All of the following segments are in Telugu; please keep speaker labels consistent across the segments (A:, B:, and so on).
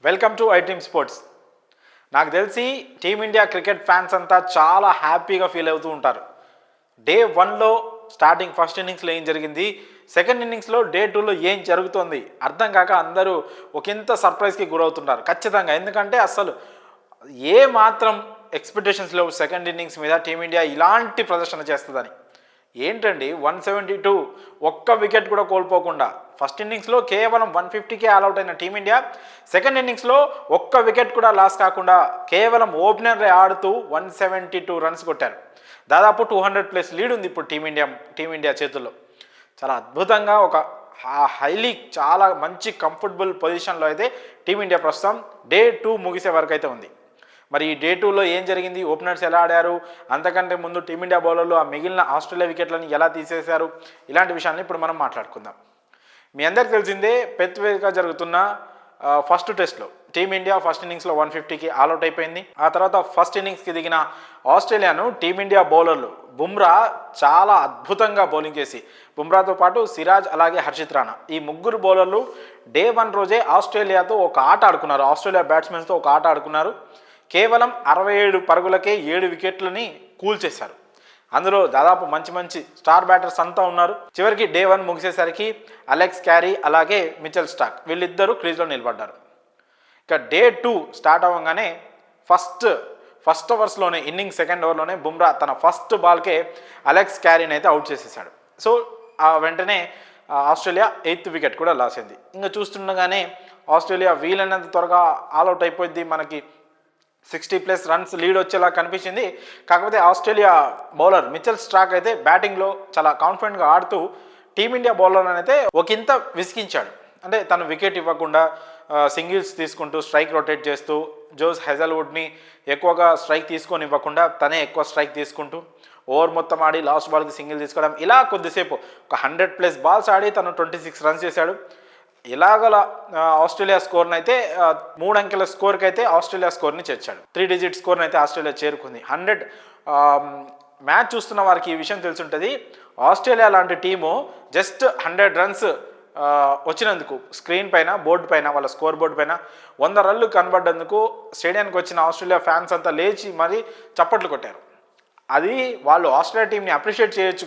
A: Welcome to I dream sports. నాకు తెలిసి టీమిండియా క్రికెట్ ఫ్యాన్స్ అంతా చాలా హ్యాపీగా ఫీల్ అవుతూ ఉంటారు. డే 1లో స్టార్టింగ్ ఫస్ట్ ఇన్నింగ్స్లో ఏం జరిగింది, సెకండ్ ఇన్నింగ్స్లో డే 2లో ఏం జరుగుతుంది అర్థం కాక అందరూ ఒకంత సర్ప్రైజ్కి గురవుతుంటారు ఖచ్చితంగా. ఎందుకంటే అసలు ఏ మాత్రం ఎక్స్పెక్టేషన్స్ లేవు సెకండ్ ఇన్నింగ్స్ మీద టీమిండియా ఇలాంటి ప్రదర్శన చేస్తుందని. ఏంటండి 172 ఒక్క వికెట్ కూడా కోల్పోకుండా ఫస్ట్ ఇన్నింగ్స్లో కేవలం 150కే ఆల్అవుట్ అయిన టీమిండియా సెకండ్ ఇన్నింగ్స్లో ఒక్క వికెట్ కూడా లాస్ కాకుండా కేవలం ఓపెనర్ ఆడుతూ 172 రన్స్ కొట్టారు. దాదాపు 200+ లీడ్ ఉంది ఇప్పుడు టీమిండియా చేతుల్లో. చాలా అద్భుతంగా ఒక హైలీ చాలా మంచి కంఫర్టబుల్ పొజిషన్లో అయితే టీమిండియా ప్రస్తుతం డే 2 ముగిసే వరకు అయితే ఉంది. మరి ఈ డే 2లో ఏం జరిగింది, ఓపెనర్స్ ఎలా ఆడారు, అంతకంటే ముందు టీమిండియా బౌలర్లు ఆ మిగిలిన ఆస్ట్రేలియా వికెట్లను ఎలా తీసేశారు, ఇలాంటి విషయాన్ని ఇప్పుడు మనం మాట్లాడుకుందాం. మీ అందరికి తెలిసిందే పెత్వేగా జరుగుతున్న ఫస్ట్ టెస్ట్లో టీమిండియా ఫస్ట్ ఇన్నింగ్స్లో 150కి ఆల్అవుట్ అయిపోయింది. ఆ తర్వాత ఫస్ట్ ఇన్నింగ్స్కి దిగిన ఆస్ట్రేలియాను టీమిండియా బౌలర్లు బుమ్రా చాలా అద్భుతంగా బౌలింగ్ చేసి, బుమ్రాతో పాటు సిరాజ్ అలాగే హర్షిత్ రాణా ఈ ముగ్గురు బౌలర్లు డే 1 రోజే ఆస్ట్రేలియాతో ఒక ఆట ఆడుకున్నారు. ఆస్ట్రేలియా బ్యాట్స్మెన్స్తో ఒక ఆట ఆడుకున్నారు. కేవలం 67 పరుగులకే 7 వికెట్లని కూల్చేశారు. అందులో దాదాపు మంచి స్టార్ బ్యాటర్స్ అంతా ఉన్నారు. చివరికి డే 1 ముగిసేసరికి అలెక్స్ క్యారీ అలాగే మిచెల్ స్టార్క్ వీళ్ళిద్దరూ క్రీజ్లో నిలబడ్డారు. ఇక డే 2 స్టార్ట్ అవ్వగానే ఫస్ట్ ఓవర్స్లోనే ఇన్నింగ్ సెకండ్ ఓవర్లోనే బుమ్రా తన ఫస్ట్ బాల్కే అలెక్స్ క్యారీని అయితే అవుట్ చేసేసాడు. సో వెంటనే ఆస్ట్రేలియా 8th వికెట్ కూడా లాస్ అయింది. ఇంకా చూస్తుండగానే ఆస్ట్రేలియా వీలైనంత త్వరగా ఆల్అవుట్ అయిపోయింది, మనకి 60+ రన్స్ లీడ్ వచ్చేలా కనిపించింది. కాకపోతే ఆస్ట్రేలియా బౌలర్ మిచెల్ స్టార్క్ అయితే బ్యాటింగ్లో చాలా కాన్ఫిడెంట్గా ఆడుతూ టీమిండియా బౌలర్లను అయితే ఒకంత విసిగించాడు. అంటే తను వికెట్ ఇవ్వకుండా సింగిల్స్ తీసుకుంటూ స్ట్రైక్ రొటేట్ చేస్తూ జోస్ హెజల్వుడ్ని ఎక్కువగా స్ట్రైక్ తీసుకొని ఇవ్వకుండా తనే ఎక్కువ స్ట్రైక్ తీసుకుంటూ ఓవర్ మొత్తం ఆడి లాస్ట్ బాల్కి సింగిల్ తీసుకోవడం, ఇలా కొద్దిసేపు ఒక 100+ బాల్స్ ఆడి తను 26 రన్స్ చేశాడు. ఇలాగల ఆస్ట్రేలియా స్కోర్ని అయితే 3 అంకెల స్కోర్కి అయితే ఆస్ట్రేలియా స్కోర్ని చేర్చాడు. 3 డిజిట్ స్కోర్ని అయితే ఆస్ట్రేలియా చేరుకుంది. 100 మ్యాచ్ చూస్తున్న వారికి ఈ విషయం తెలుసుంటుంది. ఆస్ట్రేలియా లాంటి టీము జస్ట్ 100 రన్స్ వచ్చినందుకు స్క్రీన్ పైన బోర్డు పైన వాళ్ళ స్కోర్ బోర్డు పైన 100 రన్లు కనబడ్డందుకు స్టేడియానికి వచ్చిన ఆస్ట్రేలియా ఫ్యాన్స్ అంతా లేచి మరీ చప్పట్లు కొట్టారు. అది వాళ్ళు ఆస్ట్రేలియా టీంని అప్రిషియేట్ చేయొచ్చు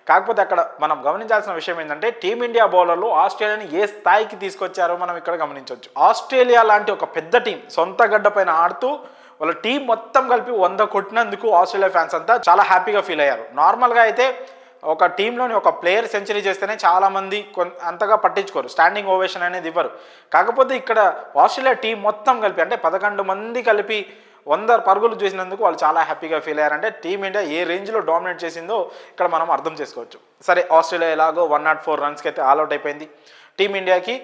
A: కాకపోతే అక్కడ మనం గమనించాల్సిన విషయం ఏంటంటే టీమిండియా బౌలర్లు ఆస్ట్రేలియాని ఏ స్థాయికి తీసుకొచ్చారో మనం ఇక్కడ గమనించవచ్చు. ఆస్ట్రేలియా లాంటి ఒక పెద్ద టీం సొంత గడ్డ పైన ఆడుతూ వాళ్ళ టీం మొత్తం కలిపి 100 కొట్టినందుకు ఆస్ట్రేలియా ఫ్యాన్స్ అంతా చాలా హ్యాపీగా ఫీల్ అయ్యారు. నార్మల్గా అయితే ఒక టీంలోని ఒక ప్లేయర్ సెంచరీ చేస్తేనే చాలామంది అంతగా పట్టించుకోరు, స్టాండింగ్ ఓవేషన్ అనేది ఇవ్వరు. కాకపోతే ఇక్కడ ఆస్ట్రేలియా టీం మొత్తం కలిపి అంటే 11 మంది కలిపి 100 పరుగులు చేసినందుకు వాళ్ళు చాలా హ్యాపీగా ఫీల్ అయ్యారంటే టీమిండియా ఏ రేంజ్లో డామినేట్ చేసిందో ఇక్కడ మనం అర్థం చేసుకోవచ్చు. సరే, ఆస్ట్రేలియా ఎలాగో 104 రన్స్కి అయితే ఆల్అవుట్ అయిపోయింది. టీమిండియాకి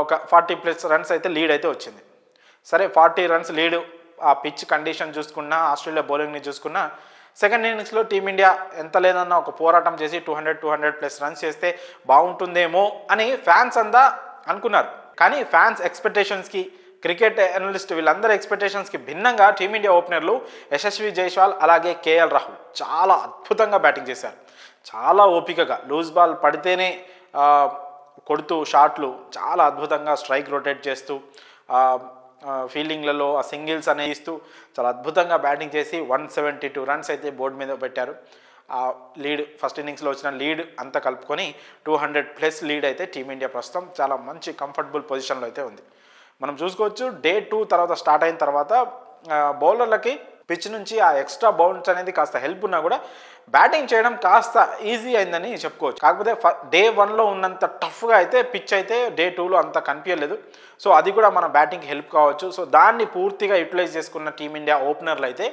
A: ఒక 40+ రన్స్ అయితే లీడ్ అయితే వచ్చింది. సరే, 40 రన్స్ లీడ్, ఆ పిచ్ కండిషన్ చూసుకున్నా ఆస్ట్రేలియా బౌలింగ్ని చూసుకున్నా సెకండ్ ఇన్నింగ్స్లో టీమిండియా ఎంత లేదన్నా ఒక పోరాటం చేసి 200+ రన్స్ చేస్తే బాగుంటుందేమో అని ఫ్యాన్స్ అంతా అనుకున్నారు. కానీ ఫ్యాన్స్ ఎక్స్పెక్టేషన్స్కి క్రికెట్ అనలిస్ట్ వీళ్ళందరి ఎక్స్పెక్టేషన్స్కి భిన్నంగా టీమిండియా ఓపెనర్లు యశస్వి జైస్వాల్ అలాగే కేఎల్ రాహుల్ చాలా అద్భుతంగా బ్యాటింగ్ చేశారు. చాలా ఓపికగా లూజ్ బాల్ పడితేనే కొడుతూ షాట్లు చాలా అద్భుతంగా స్ట్రైక్ రొటేట్ చేస్తూ ఫీల్డింగ్లలో ఆ సింగిల్స్ అనేవి ఇస్తూ చాలా అద్భుతంగా బ్యాటింగ్ చేసి 172 రన్స్ అయితే బోర్డు మీద పెట్టారు. ఆ లీడ్ ఫస్ట్ ఇన్నింగ్స్లో వచ్చిన లీడ్ అంతా కలుపుకొని 200+ లీడ్ అయితే టీమిండియా ప్రస్తుతం చాలా మంచి కంఫర్టబుల్ పొజిషన్లో అయితే ఉంది. మనం చూసుకోవచ్చు డే 2 తర్వాత స్టార్ట్ అయిన తర్వాత బౌలర్లకి పిచ్ నుంచి ఆ ఎక్స్ట్రా బౌన్స్ అనేది కాస్త హెల్ప్ ఉన్నా కూడా బ్యాటింగ్ చేయడం కాస్త ఈజీ అయిందని చెప్పుకోవచ్చు. కాకపోతే డే 1లో ఉన్నంత టఫ్గా అయితే పిచ్ అయితే డే 2లో అంత కనిపించలేదు. సో అది కూడా మన బ్యాటింగ్కి హెల్ప్ కావచ్చు. సో దాన్ని పూర్తిగా యూటిలైజ్ చేసుకున్న టీమిండియా ఓపెనర్లు అయితే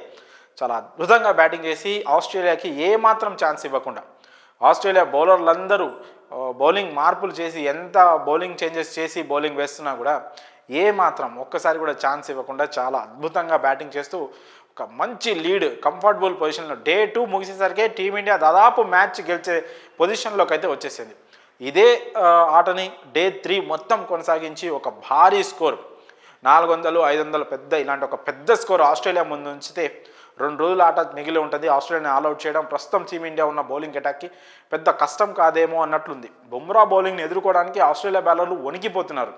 A: చాలా అద్భుతంగా బ్యాటింగ్ చేసి ఆస్ట్రేలియాకి ఏమాత్రం ఛాన్స్ ఇవ్వకుండా ఆస్ట్రేలియా బౌలర్లందరూ బౌలింగ్ మార్పులు చేసి ఎంత బౌలింగ్ చేంజెస్ చేసి బౌలింగ్ వేస్తున్నా కూడా ఏమాత్రం ఒక్కసారి కూడా ఛాన్స్ ఇవ్వకుండా చాలా అద్భుతంగా బ్యాటింగ్ చేస్తూ ఒక మంచి లీడ్ కంఫర్టబుల్ పొజిషన్లో డే 2 ముగిసేసరికి టీమిండియా దాదాపు మ్యాచ్ గెలిచే పొజిషన్లోకి అయితే వచ్చేసింది. ఇదే ఆటని డే 3 మొత్తం కొనసాగించి ఒక భారీ స్కోర్ 400, 500 పెద్ద ఇలాంటి ఒక పెద్ద స్కోర్ ఆస్ట్రేలియా ముందు ఉంచితే 2 రోజుల ఆట మిగిలి ఉంటుంది. ఆస్ట్రేలియాని ఆల్అవుట్ చేయడం ప్రస్తుతం టీమిండియా ఉన్న బౌలింగ్ అటాక్కి పెద్ద కష్టం కాదేమో అన్నట్లుంది. బుమ్రా బౌలింగ్ని ఎదుర్కోవడానికి ఆస్ట్రేలియా బౌలర్లు వణికిపోతున్నారు.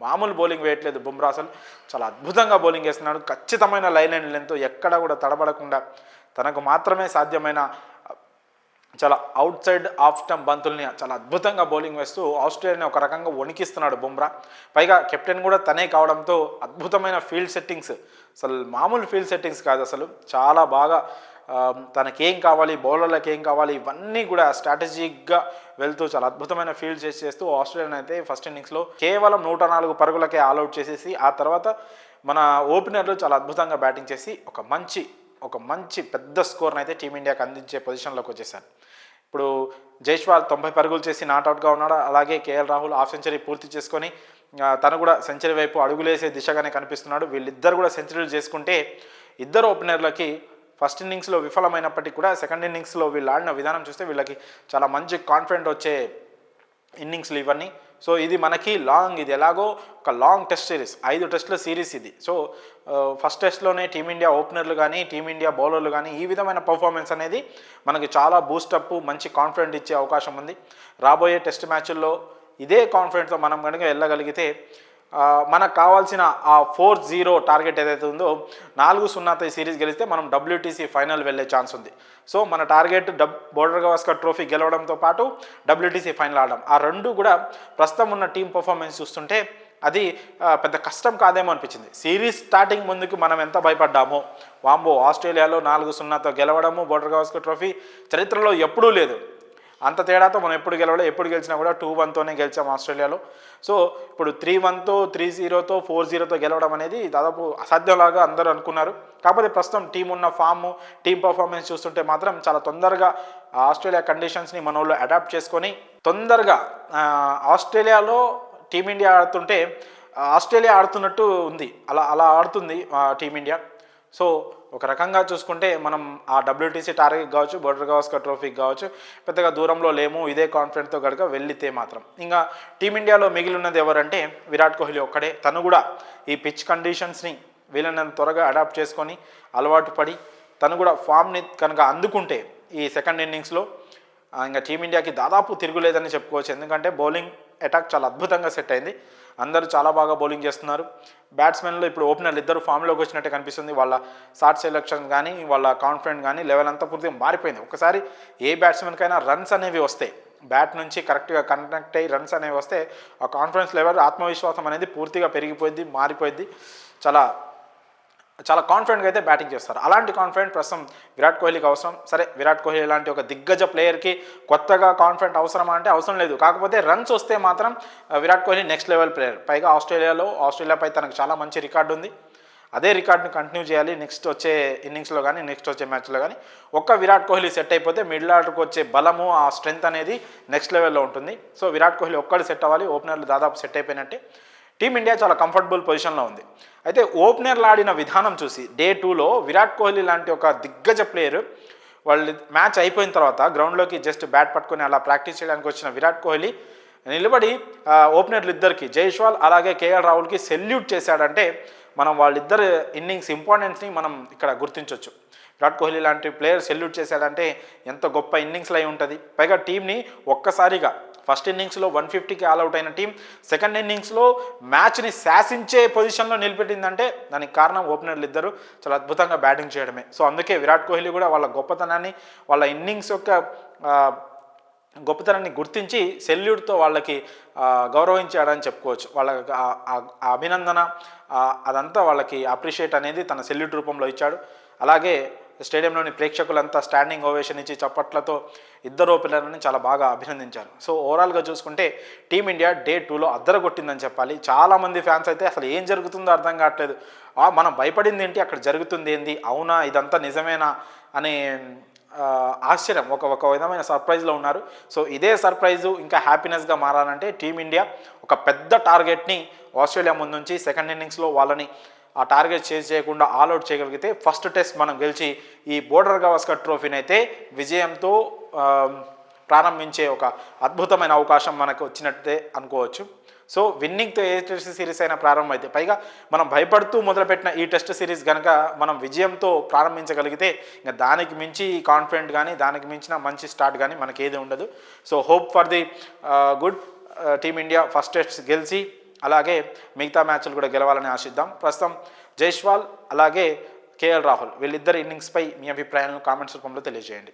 A: మామూలు బౌలింగ్ వేయట్లేదు బుమ్రా, అసలు చాలా అద్భుతంగా బౌలింగ్ వేస్తున్నాడు. ఖచ్చితమైన లైన్ అండ్ లెంత్, ఎక్కడ కూడా తడబడకుండా తనకు మాత్రమే సాధ్యమైన చాలా అవుట్ సైడ్ ఆఫ్ స్టంప్ బంతుల్ని చాలా అద్భుతంగా బౌలింగ్ వేస్తూ ఆస్ట్రేలియాని ఒక రకంగా వణికిస్తున్నాడు బుమ్రా. పైగా కెప్టెన్ కూడా తనే కావడంతో అద్భుతమైన ఫీల్డ్ సెట్టింగ్స్, అసలు మామూలు ఫీల్డ్ సెట్టింగ్స్ కాదు, అసలు చాలా బాగా తనకేం కావాలి, బౌలర్లకు ఏం కావాలి, ఇవన్నీ కూడా స్ట్రాటజిక్గా వెళ్తూ చాలా అద్భుతమైన ఫీల్డ్ చేస్తూ ఆస్ట్రేలియా అయితే ఫస్ట్ ఇన్నింగ్స్లో కేవలం 104 పరుగులకే ఆల్అౌట్ చేసేసి ఆ తర్వాత మన ఓపెనర్లు చాలా అద్భుతంగా బ్యాటింగ్ చేసి ఒక మంచి పెద్ద స్కోర్ని అయితే టీమిండియాకి అందించే పొజిషన్లోకి వచ్చేసారు. ఇప్పుడు జైస్వాల్ 90 పరుగులు చేసి నాట్అవుట్గా ఉన్నాడు. అలాగే కేఎల్ రాహుల్ హాఫ్ సెంచరీ పూర్తి చేసుకొని తను కూడా సెంచరీ వైపు అడుగులేసే దిశగానే కనిపిస్తున్నాడు. వీళ్ళిద్దరు కూడా సెంచరీలు చేసుకుంటే ఇద్దరు ఓపెనర్లకి ఫస్ట్ ఇన్నింగ్స్లో విఫలమైనప్పటికీ కూడా సెకండ్ ఇన్నింగ్స్లో వీళ్ళు ఆడిన విధానం చూస్తే వీళ్ళకి చాలా మంచి కాన్ఫిడెంట్ వచ్చే ఇన్నింగ్స్లు ఇవన్నీ. సో ఇది మనకి ఇది ఎలాగో ఒక లాంగ్ టెస్ట్ సిరీస్, 5 టెస్టుల సిరీస్ ఇది. సో ఫస్ట్ టెస్ట్లోనే టీమిండియా ఓపెనర్లు కానీ టీమిండియా బౌలర్లు కానీ ఈ విధమైన పర్ఫార్మెన్స్ అనేది మనకి చాలా బూస్టప్, మంచి కాన్ఫిడెంట్ ఇచ్చే అవకాశం ఉంది. రాబోయే టెస్ట్ మ్యాచ్ల్లో ఇదే కాన్ఫిడెంట్తో మనం కనుక వెళ్ళగలిగితే మనకు కావాల్సిన ఆ 4-0 టార్గెట్ ఏదైతే ఉందో 4-0 సిరీస్ గెలిస్తే మనం WTC ఫైనల్ వెళ్ళే ఛాన్స్ ఉంది. సో మన టార్గెట్ బోర్డర్ గవాస్కర్ ట్రోఫీ గెలవడంతో పాటు WTC ఫైనల్ ఆడడం, ఆ రెండు కూడా ప్రస్తుతం ఉన్న టీం పర్ఫార్మెన్స్ చూస్తుంటే అది పెద్ద కష్టం కాదేమో అనిపించింది. సిరీస్ స్టార్టింగ్ ముందుకు మనం ఎంత భయపడ్డామో, వాంబో ఆస్ట్రేలియాలో 4-0 గెలవడము బోర్డర్ గవాస్కర్ ట్రోఫీ చరిత్రలో ఎప్పుడూ లేదు. అంత తేడాతో మనం ఎప్పుడు గెలిచినా కూడా 2-1తోనే గెలిచాం ఆస్ట్రేలియాలో. సో ఇప్పుడు 3-1తో 3-0తో 4-0తో గెలవడం అనేది దాదాపు అసాధ్యంలాగా అందరూ అనుకున్నారు. కాకపోతే ప్రస్తుతం టీం ఉన్న ఫామ్, టీం పర్ఫార్మెన్స్ చూస్తుంటే మాత్రం చాలా తొందరగా ఆస్ట్రేలియా కండిషన్స్ని మన వాళ్ళు అడాప్ట్ చేసుకొని తొందరగా ఆస్ట్రేలియాలో టీమిండియా ఆడుతుంటే ఆస్ట్రేలియా ఆడుతున్నట్టు ఉంది, అలా ఆడుతుంది టీమిండియా. సో ఒక రకంగా చూసుకుంటే మనం ఆ WTC టార్గెట్ కావచ్చు, బోర్డర్ గవాస్కర్ ట్రోఫీకి కావచ్చు పెద్దగా దూరంలో లేము. ఇదే కాన్ఫిడెంట్తో కనుక వెళ్తే మాత్రం ఇంకా టీమిండియాలో మిగిలి ఉన్నది ఎవరంటే విరాట్ కోహ్లీ ఒక్కడే. తను కూడా ఈ పిచ్ కండిషన్స్ని వీళ్ళని త్వరగా అడాప్ట్ చేసుకొని అలవాటు పడి తను కూడా ఫామ్ని కనుక అందుకుంటే ఈ సెకండ్ ఇన్నింగ్స్లో ఇంకా టీమిండియాకి దాదాపు తిరుగులేదని చెప్పుకోవచ్చు. ఎందుకంటే బౌలింగ్ అటాక్ చాలా అద్భుతంగా సెట్ అయింది. అందరూ చాలా బాగా బౌలింగ్ చేస్తున్నారు. బ్యాట్స్మెన్లో ఇప్పుడు ఓపెనర్లు ఇద్దరు ఫామ్లోకి వచ్చినట్టే కనిపిస్తుంది. వాళ్ళ షాట్ సెలెక్షన్ కానీ వాళ్ళ కాన్ఫిడెంట్ కానీ లెవెల్ అంతా పూర్తిగా మారిపోయింది. ఒకసారి ఏ బ్యాట్స్మెన్కైనా రన్స్ అనేవి వస్తాయి, బ్యాట్ నుంచి కరెక్ట్గా కనెక్ట్ అయ్యి రన్స్ అనేవి వస్తే ఆ కాన్ఫిడెన్స్ లెవెల్, ఆత్మవిశ్వాసం అనేది పూర్తిగా పెరిగిపోయింది, మారిపోయింది. చాలా కాన్ఫిడెంట్గా అయితే బ్యాటింగ్ చేస్తారు. అలాంటి కాన్ఫిడెంట్ ప్రస్తుతం విరాట్ కోహ్లీకి అవసరం. సరే, విరాట్ కోహ్లీ లాంటి ఒక దిగ్గజ ప్లేయర్కి కొత్తగా కాన్ఫిడెంట్ అవసరమా అంటే అవసరం లేదు. కాకపోతే రన్స్ వస్తే మాత్రం Virat Kohli next level player. పైగా ఆస్ట్రేలియాపై తనకు చాలా మంచి రికార్డు ఉంది. అదే రికార్డుని కంటిన్యూ చేయాలి నెక్స్ట్ వచ్చే ఇన్నింగ్స్లో కానీ నెక్స్ట్ వచ్చే మ్యాచ్లో కానీ. ఒక్క విరాట్ కోహ్లీ సెట్ అయిపోతే మిడిల్ ఆర్డర్కి వచ్చే బలము, ఆ స్ట్రెంగ్త్ అనేది నెక్స్ట్ లెవెల్లో ఉంటుంది. సో విరాట్ కోహ్లీ ఒక్కడు సెట్ అవ్వాలి, ఓపెనర్లు దాదాపు సెట్ అయిపోయినట్టే. టీమిండియా చాలా కంఫర్టబుల్ పొజిషన్లో ఉంది. అయితే ఓపెనర్లు ఆడిన విధానం చూసి డే 2లో విరాట్ కోహ్లీ లాంటి ఒక దిగ్గజ ప్లేయర్ వాళ్ళు మ్యాచ్ అయిపోయిన తర్వాత గ్రౌండ్లోకి జస్ట్ బ్యాట్ పట్టుకొని అలా ప్రాక్టీస్ చేయడానికి వచ్చిన విరాట్ కోహ్లీ నిలబడి ఓపెనర్లు ఇద్దరికి జైస్వాల్ అలాగే కేఎల్ రాహుల్కి సెల్యూట్ చేశాడంటే మనం వాళ్ళిద్దరు ఇన్నింగ్స్ ఇంపార్టెన్స్ని మనం ఇక్కడ గుర్తించవచ్చు. విరాట్ కోహ్లీ లాంటి ప్లేయర్ సెల్యూట్ చేశాడంటే ఎంత గొప్ప ఇన్నింగ్స్లో అయి ఉంటుంది. పైగా టీంని ఒక్కసారిగా ఫస్ట్ ఇన్నింగ్స్లో 150కి ఆల్అవుట్ అయిన టీం సెకండ్ ఇన్నింగ్స్లో మ్యాచ్ని శాసించే పొజిషన్లో నిలబెట్టిందంటే దానికి కారణం ఓపెనర్లు ఇద్దరు చాలా అద్భుతంగా బ్యాటింగ్ చేయడమే. సో అందుకే విరాట్ కోహ్లీ కూడా వాళ్ళ గొప్పతనాన్ని, వాళ్ళ ఇన్నింగ్స్ యొక్క గొప్పతనాన్ని గుర్తించి సెల్యూట్తో వాళ్ళకి గౌరవించాడని చెప్పుకోవచ్చు. వాళ్ళ అభినందన అదంతా వాళ్ళకి అప్రిషియేట్ అనేది తన సెల్యూట్ రూపంలో ఇచ్చాడు. అలాగే స్టేడియంలోని ప్రేక్షకులంతా స్టాండింగ్ ఓవేషన్ ఇచ్చి చప్పట్లతో ఇద్దరు ఓపెనర్లని చాలా బాగా అభినందించారు. సో ఓవరాల్గా చూసుకుంటే టీమిండియా డే 2లో అద్దరగొట్టిందని చెప్పాలి. చాలామంది ఫ్యాన్స్ అయితే అసలు ఏం జరుగుతుందో అర్థం కావట్లేదు, మనం భయపడింది ఏంటి, అక్కడ జరుగుతుంది ఏంది, అవునా ఇదంతా నిజమేనా అనే ఆశ్చర్యం, ఒక విధమైన సర్ప్రైజ్లో ఉన్నారు. సో ఇదే సర్ప్రైజు ఇంకా హ్యాపీనెస్గా మారాలంటే టీమిండియా ఒక పెద్ద టార్గెట్ని ఆస్ట్రేలియా ముందుంచి సెకండ్ ఇన్నింగ్స్లో వాళ్ళని ఆ టార్గెట్ చేయకుండా ఆల్అౌట్ చేయగలిగితే ఫస్ట్ టెస్ట్ మనం గెలిచి ఈ బోర్డర్ గవాస్కర్ ట్రోఫీని అయితే విజయంతో ప్రారంభించే ఒక అద్భుతమైన అవకాశం మనకు వచ్చినట్టే అనుకోవచ్చు. సో విన్నింగ్తో ఏ టెస్ట్ సిరీస్ అయినా ప్రారంభం అయితే, పైగా మనం భయపడుతూ మొదలుపెట్టిన ఈ టెస్ట్ సిరీస్ కనుక మనం విజయంతో ప్రారంభించగలిగితే ఇంకా దానికి మించి కాన్ఫిడెంట్ కానీ దానికి మించిన మంచి స్టార్ట్ కానీ మనకి ఏది ఉండదు. So hope for the good team India first test గెలిచి అలాగే మిగతా మ్యాచ్లు కూడా గెలవాలని ఆశిద్దాం. ప్రస్తుతం జైస్వాల్ అలాగే కేఎల్ రాహుల్ వీళ్ళిద్దరి ఇన్నింగ్స్పై మీ అభిప్రాయాలను కామెంట్స్ రూపంలో తెలియజేయండి.